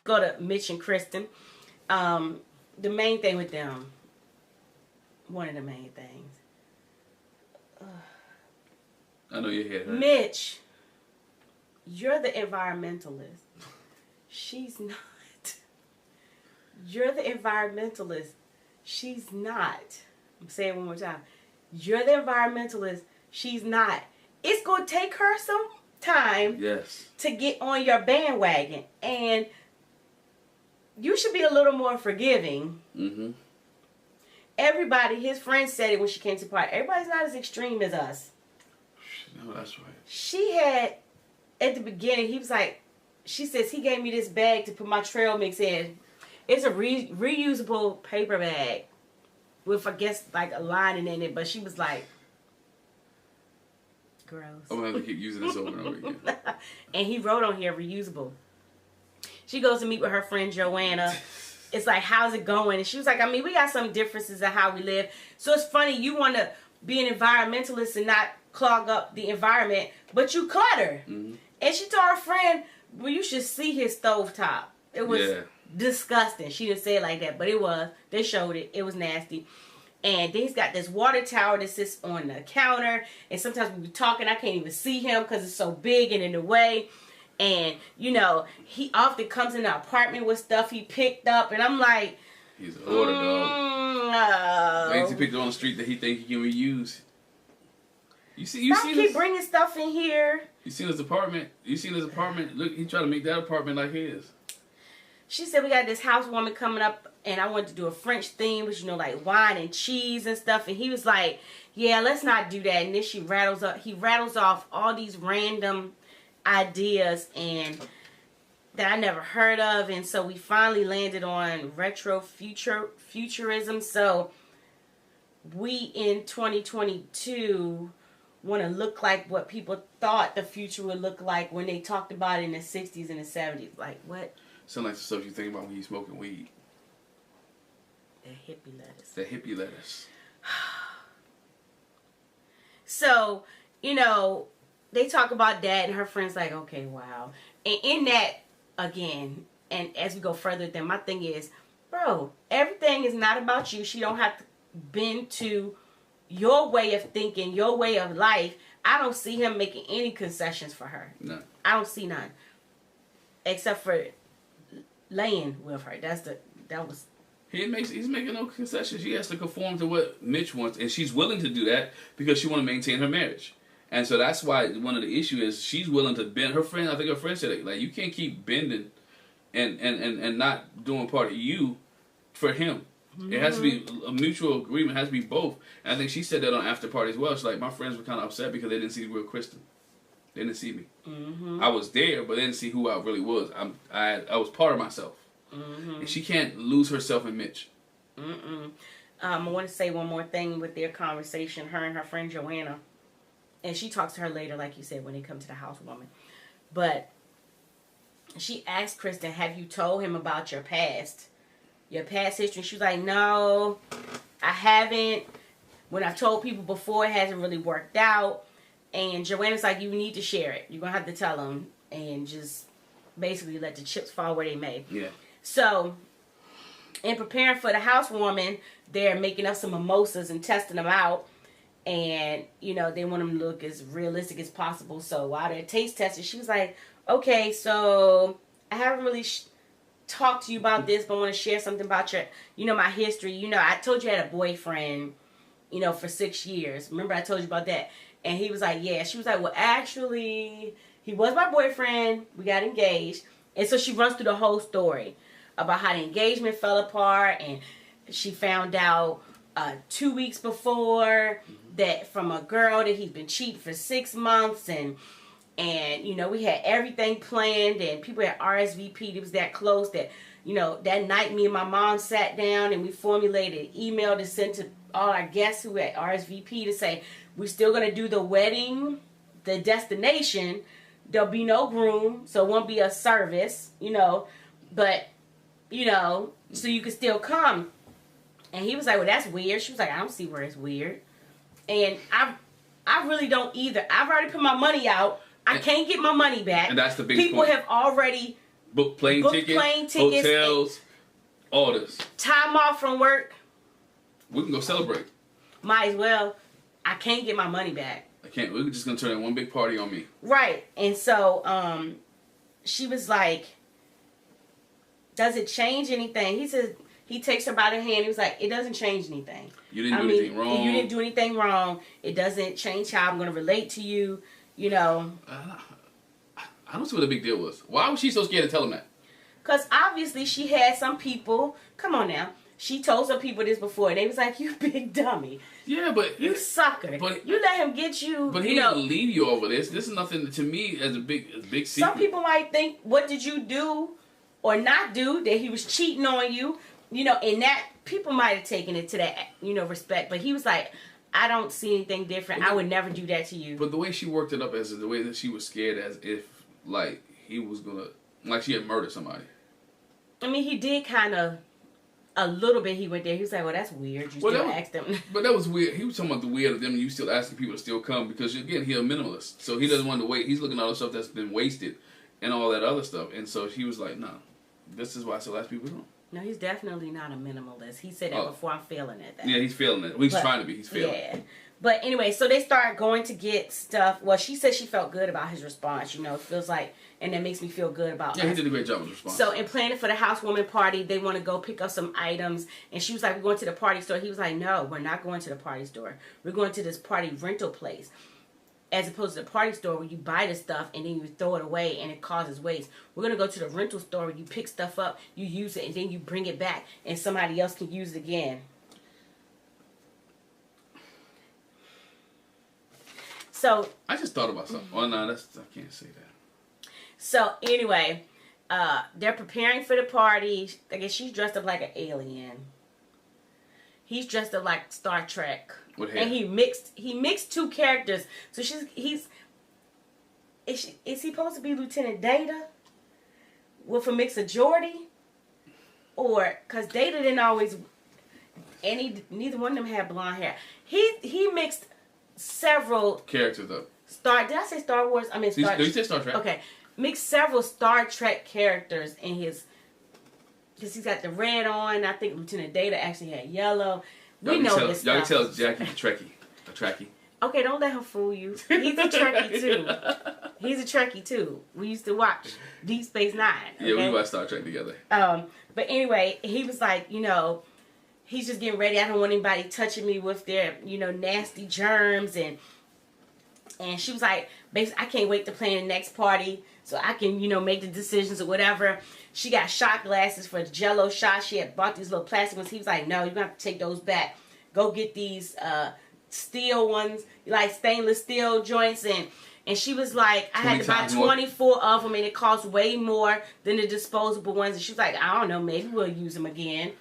go to Mitch and Krysten. The main thing with them, one of the main things. I know your head hurts. Mitch, you're the environmentalist. She's not. You're the environmentalist. She's not. I'm saying it one more time. You're the environmentalist. She's not. It's going to take her some time to get on your bandwagon. And you should be a little more forgiving. Mm-hmm. Everybody, his friends said it when she came to the party. Everybody's not as extreme as us. No, that's right. She had, at the beginning, he was like, she says, he gave me this bag to put my trail mix in. It's a reusable paper bag with, I guess, like a lining in it. But she was like, gross. I'm going to have to keep using this over and over again. And he wrote on here, reusable. She goes to meet with her friend Joanna. It's like, how's it going? And she was like, I mean, we got some differences in how we live. So it's funny, you want to be an environmentalist and not clog up the environment, but you clutter. Mm-hmm. And she told her friend, well, you should see his stovetop. It was disgusting. She didn't say it like that, but it was. They showed it. It was nasty. And then he's got this water tower that sits on the counter. And sometimes when we're talking, I can't even see him because it's so big and in the way. And, you know, he often comes in the apartment with stuff he picked up. And I'm like, he's an hoarder, dog. No. He picked it on the street that he think he can reuse. You see keep bringing stuff in here. You seen his apartment? Look, he tried to make that apartment like his. She said, we got this housewarming coming up, and I wanted to do a French theme, which, you know, like wine and cheese and stuff. And he was like, yeah, let's not do that. And then he rattles off all these random ideas and that I never heard of. And so we finally landed on retro futurism. So we in 2022 want to look like what people thought the future would look like when they talked about it in the 60s and the 70s. Like, what? Sound like the stuff you think about when you smoking weed. The hippie lettuce. The hippie lettuce. So, you know, they talk about that and her friend's like, okay, wow. And in that, again, and as we go further, then my thing is, bro, everything is not about you. She don't have to bend to your way of thinking, your way of life. I don't see him making any concessions for her. None. I don't see none. Except for laying with her. He's making no concessions. She has to conform to what Mitch wants, and she's willing to do that because she want to maintain her marriage. And so that's why one of the issues is she's willing to bend. Her friend, I think her friend said it, like, you can't keep bending and not doing part of you for him. Mm-hmm. It has to be a mutual agreement. It has to be both. And I think she said that on after party as well. She's like, my friends were kind of upset because they didn't see the real Krysten. They didn't see me. Mm-hmm. I was there, but they didn't see who I really was. I was part of myself. Mm-hmm. And she can't lose herself in Mitch. I want to say one more thing with their conversation, her and her friend Joanna. And she talks to her later, like you said, when they come to the housewarming. But she asked Krysten, have you told him about your past history? She was like, no, I haven't. When I've told people before, it hasn't really worked out. And Joanna's like, you need to share it. You're going to have to tell them and just basically let the chips fall where they may. Yeah. So, in preparing for the housewarming, they're making up some mimosas and testing them out. And, you know, they want them to look as realistic as possible. So, while they're taste testing, she was like, okay, so I haven't really talked to you about this, but I want to share something about my history. You know, I told you I had a boyfriend, you know, for 6 years. Remember I told you about that? And he was like, yeah. She was like, well, actually, he was my boyfriend. We got engaged. And so she runs through the whole story about how the engagement fell apart. And she found out 2 weeks before that from a girl that he'd been cheating for 6 months. And you know, we had everything planned. And people had RSVP'd. It was that close that, you know, that night me and my mom sat down and we formulated an email to send to all our guests who had RSVP to say, we're still going to do the wedding, the destination. There'll be no groom, so it won't be a service, you know. But, you know, so you can still come. And he was like, well, that's weird. She was like, I don't see where it's weird. And I really don't either. I've already put my money out. I can't get my money back. And that's the big People point. have already Book plane tickets, hotels, all this. Time off from work. We can go celebrate. Might as well. I can't get my money back. I can't. We're just gonna turn in one big party on me. Right. And so she was like, does it change anything? He said, he takes her by the hand. He was like, it doesn't change anything. You didn't do anything wrong. You didn't do anything wrong. It doesn't change how I'm going to relate to you, you know. I don't see what the big deal was. Why was she so scared to tell him that? Because obviously she had some people, come on now, she told some people this before, and they was like, you big dummy. Yeah, but... You sucker. But you let him get you, But he didn't leave you over this. This is nothing, to me, as a big secret. Some people might think, what did you do or not do, that he was cheating on you, you know, and that, people might have taken it to that, you know, respect. But he was like, I don't see anything different. I would never do that to you. But the way she worked it up, as the way that she was scared, as if, like, he was going to, like she had murdered somebody. I mean, he did kind of, a little bit he went there. He was like, well, that's weird. You still asked them. But that was weird. He was talking about the weird of them, and you still asking people to still come, because, again, he's a minimalist. So he doesn't want to wait. He's looking at all the stuff that's been wasted and all that other stuff. And so he was like, no, this is why I still ask people to come. No, he's definitely not a minimalist. He said that before. I'm feeling it. Yeah, he's feeling it. Well, he's trying to be. He's feeling it. But anyway, so they start going to get stuff. Well, she said she felt good about his response. You know, it feels like, and that makes me feel good about he did a great job with the response. So in planning for the housewarming party, they want to go pick up some items. And she was like, we're going to the party store. He was like, no, we're not going to the party store. We're going to this party rental place. As opposed to the party store where you buy the stuff and then you throw it away and it causes waste. We're going to go to the rental store where you pick stuff up, you use it, and then you bring it back and somebody else can use it again. So I just thought about something. Oh, no, I can't say that. So anyway, they're preparing for the party. I guess she's dressed up like an alien. He's dressed up like Star Trek. With hair. And he mixed two characters. So is he supposed to be Lieutenant Data with a mix of Geordi? Or, because Data didn't always, and neither one of them had blonde hair. He mixed several characters up. Did I say Star Wars? I mean Star. You said Star Trek. Okay, mixed several Star Trek characters in his. Because he's got the red on. I think Lieutenant Data actually had yellow. We know this Y'all stuff. can tell Jackie's a Trekkie. Okay, don't let him fool you. He's a Trekkie too. He's a Trekkie too. We used to watch Deep Space Nine. Okay? Yeah, we watched Star Trek together. But anyway, he was like, you know, he's just getting ready. I don't want anybody touching me with their, you know, nasty germs. And she was like, basically, I can't wait to plan the next party so I can, you know, make the decisions or whatever. She got shot glasses for Jello shots. She had bought these little plastic ones. He was like, no, you're going to have to take those back. Go get these steel ones, like stainless steel joints. And she was like, I had to buy 24 of them, and it cost way more than the disposable ones. And she was like, I don't know, maybe we'll use them again.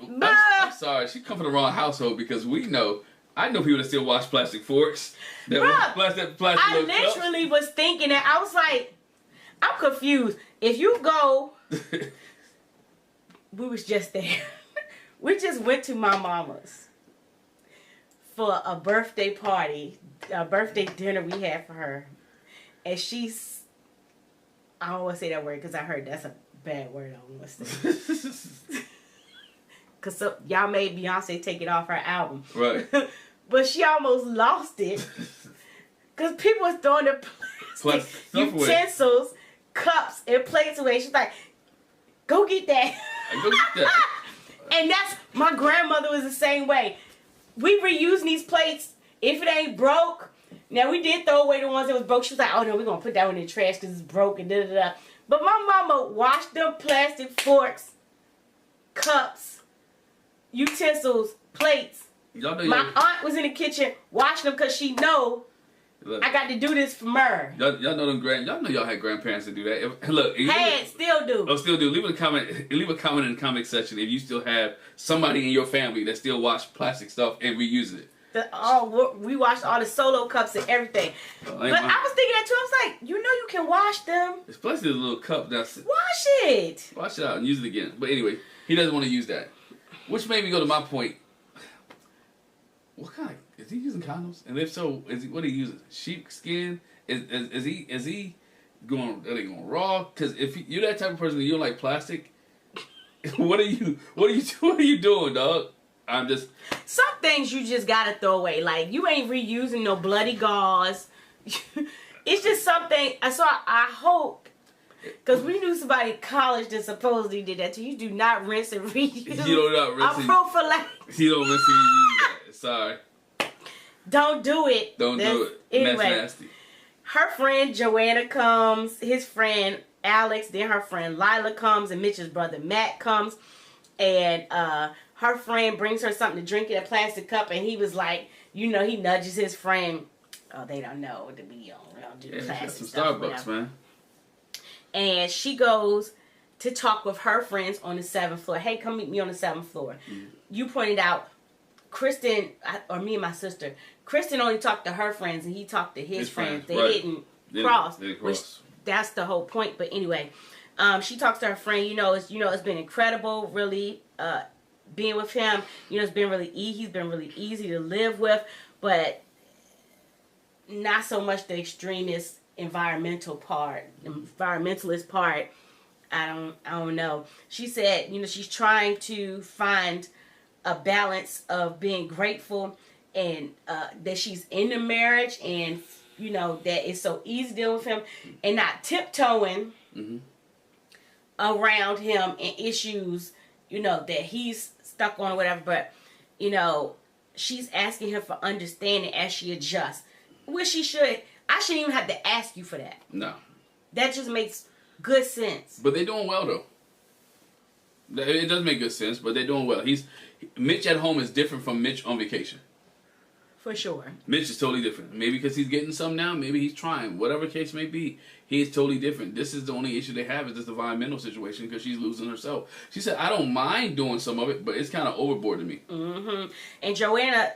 I'm sorry. She come from the wrong household, because I know people that still wash plastic forks. Plastic I literally was thinking that. I was like, I'm confused. If you go, we was just there. We just went to my mama's for a birthday party, a birthday dinner we had for her. And I don't want to say that word because I heard that's a bad word. I don't want to say. Because y'all made Beyonce take it off her album. Right. But she almost lost it. Because people was throwing the plastic utensils, cups, and plates away. She's like, go get that. Go get that. And that's, my grandmother was the same way. We reusing these plates. If it ain't broke, now we did throw away the ones that was broke. She was like, oh no, we're going to put that one in the trash because it's broken. Da, da, da. But my mama washed them plastic forks, cups, utensils, plates. My aunt was in the kitchen watching them because she know I got to do this for her. Y'all know them y'all know y'all had grandparents that do that. Look, still do. Oh, still do. Leave a comment in the comment section if you still have somebody in your family that still wash plastic stuff and reuse it. We washed all the Solo cups and everything. But I was thinking that too. I was like, you know you can wash them. It's plastic, a little cup. Wash it. Wash it out and use it again. But anyway, he doesn't want to use that. Which made me go to my point. What kind is he using condoms? And if so, what are he using? Sheep skin? Is he going raw? Because if you're that type of person that you don't like plastic, what are you doing, dog? I'm just. Some things you just gotta throw away. Like, you ain't reusing no bloody gauze. It's just something. So I hope, because we knew somebody in college that supposedly did that too. You do not rinse and reuse. You don't not rinse. I'm prophylactic. You don't rinse and reuse that. Sorry. Don't do it. Don't do it. Anyway, that's nasty. Her friend Joanna comes. His friend Alex. Then her friend Lila comes, and Mitch's brother Matt comes, and her friend brings her something to drink in a plastic cup, and he was like, he nudges his friend. Oh, they don't know that we don't do the plastic some stuff. Starbucks, man. And she goes to talk with her friends on the 7th floor. Hey, come meet me on the 7th floor. Mm-hmm. You pointed out, Krysten, or me and my sister, Krysten only talked to her friends, and he talked to his friends. They didn't cross. Which, that's the whole point. But anyway, she talks to her friend. It's been incredible, really, being with him. It's been really he's been really easy to live with, but not so much the extremist environmentalist part. I don't know. She said, she's trying to find a balance of being grateful and that she's in the marriage, and that it's so easy dealing with him and not tiptoeing around him and issues that he's stuck on or whatever. But she's asking him for understanding as she adjusts, which she should. I shouldn't even have to ask you for that. No, that just makes good sense. But they're doing well, though. It does make good sense, but they're doing well. Mitch at home is different from Mitch on vacation. For sure. Mitch is totally different. Maybe because he's getting some now. Maybe he's trying. Whatever the case may be, he is totally different. This is the only issue they have is this environmental situation because she's losing herself. She said, I don't mind doing some of it, but it's kind of overboard to me. Mm-hmm. And Joanna,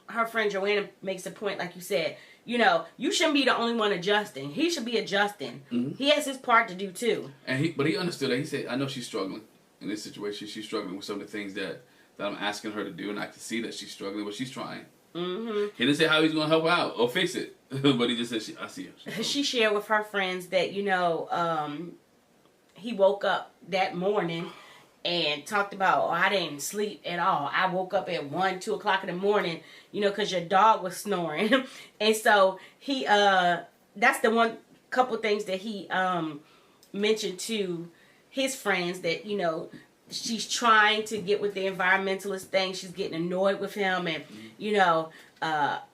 her friend Joanna, makes a point, like you said, you shouldn't be the only one adjusting. He should be adjusting. Mm-hmm. He has his part to do, too. But he understood that. He said, I know she's struggling in this situation. She's struggling with some of the things that I'm asking her to do, and I can see that she's struggling, but she's trying. Mm-hmm. He didn't say how he's going to help her out or fix it, but he just said, I see her. She shared with her friends that, he woke up that morning and talked about, I didn't sleep at all. I woke up at 1, 2 o'clock in the morning, because your dog was snoring. And so he, that's the one couple things that he mentioned to his friends that, she's trying to get with the environmentalist thing. She's getting annoyed with him and,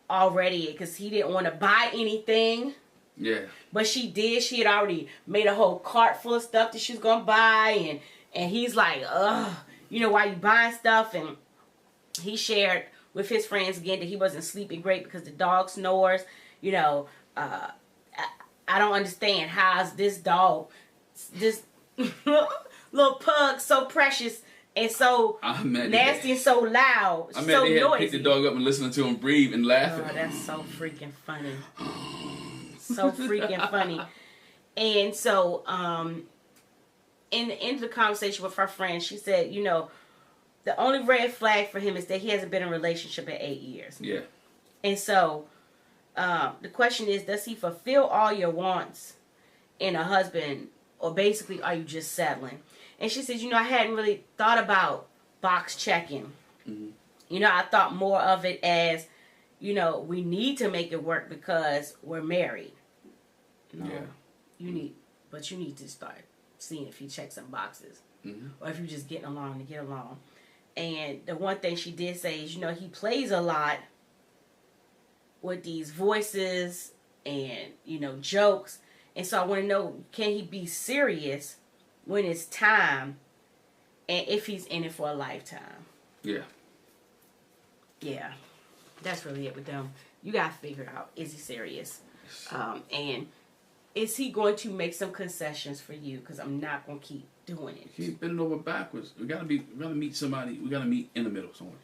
already because he didn't want to buy anything. Yeah. But she did. She had already made a whole cart full of stuff that she was going to buy. And he's like, ugh, why you buying stuff? And he shared with his friends again that he wasn't sleeping great because the dog snores. I don't understand how's this dog, this little pug, so precious and so nasty and so loud, so they had noisy. To pick the dog up and listen to him breathe and laugh. Oh, that's so freaking funny. So freaking funny. And so, in the end of the conversation with her friend, she said, the only red flag for him is that he hasn't been in a relationship in 8 years. Yeah. And so, the question is, does he fulfill all your wants in a husband, or basically are you just settling? And she says, I hadn't really thought about box checking. Mm-hmm. I thought more of it as, we need to make it work because we're married. No, yeah. You need to start seeing if he checks some boxes. Mm-hmm. Or if you're just getting along to get along. And the one thing she did say is, he plays a lot with these voices and, jokes. And so I want to know, can he be serious when it's time and if he's in it for a lifetime? Yeah. Yeah. That's really it with them. You got to figure out, is he serious? And is he going to make some concessions for you? Because I'm not going to keep doing it. Keep bending over backwards. We gotta meet somebody. We gotta meet in the middle somewhere.